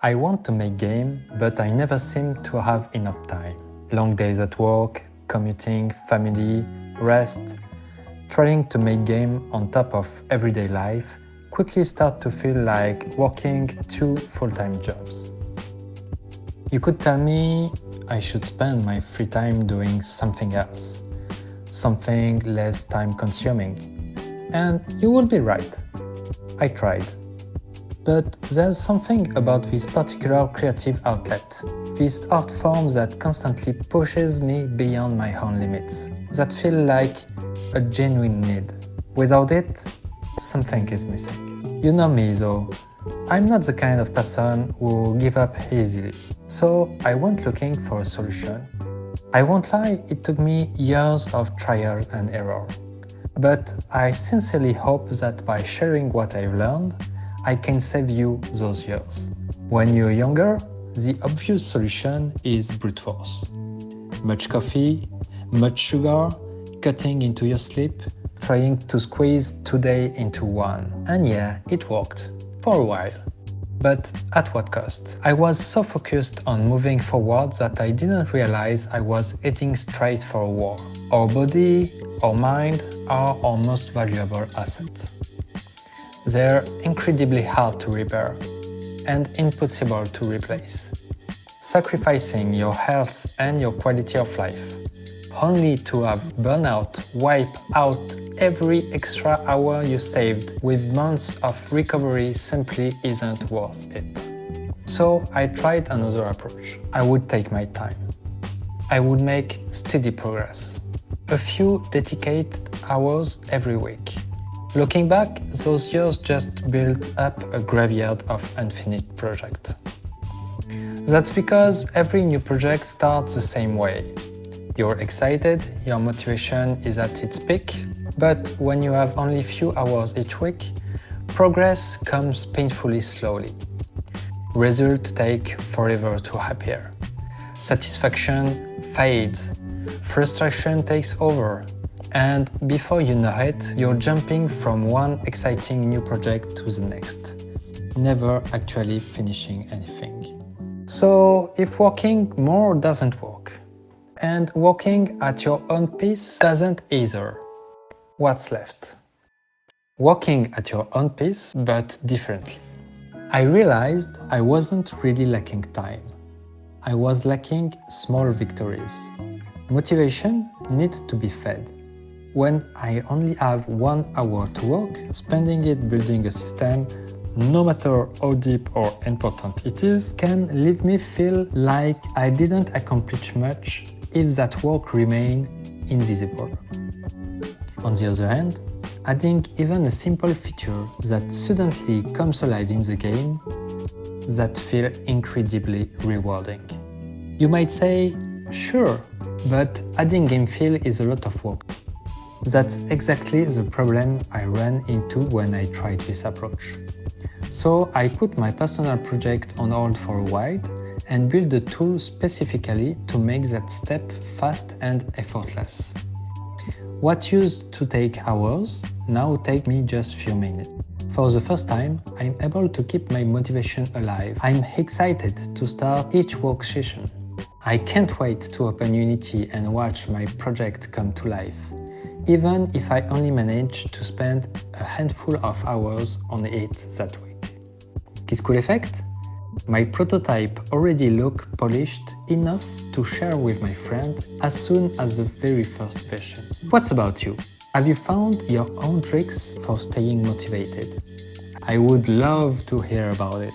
I want to make game, but I never seem to have enough time. Long days at work, commuting, family, rest. Trying to make game on top of everyday life quickly start to feel like working 2 full-time jobs. You could tell me I should spend my free time doing something else, something less time-consuming. And you will be right. I tried. But there's something about this particular creative outlet, this art form that constantly pushes me beyond my own limits, that feel like a genuine need. Without it, something is missing. You know me though, I'm not the kind of person who give up easily, so I went looking for a solution. I won't lie, it took me years of trial and error. But I sincerely hope that by sharing what I've learned, I can save you those years. When you're younger, the obvious solution is brute force. Much coffee, much sugar, cutting into your sleep, trying to squeeze 2 days into one. And yeah, it worked, for a while. But at what cost? I was so focused on moving forward that I didn't realize I was heading straight for a war. Our body, our mind are our most valuable assets. They're incredibly hard to repair and impossible to replace. Sacrificing your health and your quality of life, only to have burnout wipe out every extra hour you saved with months of recovery simply isn't worth it. So I tried another approach. I would take my time. I would make steady progress. A few dedicated hours every week. Looking back, those years just built up a graveyard of unfinished projects. That's because every new project starts the same way. You're excited, your motivation is at its peak, but when you have only few hours each week, progress comes painfully slowly. Results take forever to appear. Satisfaction fades, frustration takes over, and before you know it, you're jumping from one exciting new project to the next, never actually finishing anything. So if working more doesn't work, and working at your own pace doesn't either, what's left? Working at your own pace, but differently. I realized I wasn't really lacking time. I was lacking small victories. Motivation needs to be fed. When I only have 1 hour to work, spending it building a system, no matter how deep or important it is, can leave me feel like I didn't accomplish much if that work remained invisible. On the other hand, adding even a simple feature that suddenly comes alive in the game, that feel incredibly rewarding. You might say, sure, but adding game feel is a lot of work. That's exactly the problem I ran into when I tried this approach. So I put my personal project on hold for a while and built a tool specifically to make that step fast and effortless. What used to take hours now take me just few minutes. For the first time, I'm able to keep my motivation alive. I'm excited to start each work session. I can't wait to open Unity and watch my project come to life, even if I only manage to spend a handful of hours on it that week. Kiss cool effect? My prototype already looked polished enough to share with my friend as soon as the very first version. What's about you? Have you found your own tricks for staying motivated? I would love to hear about it.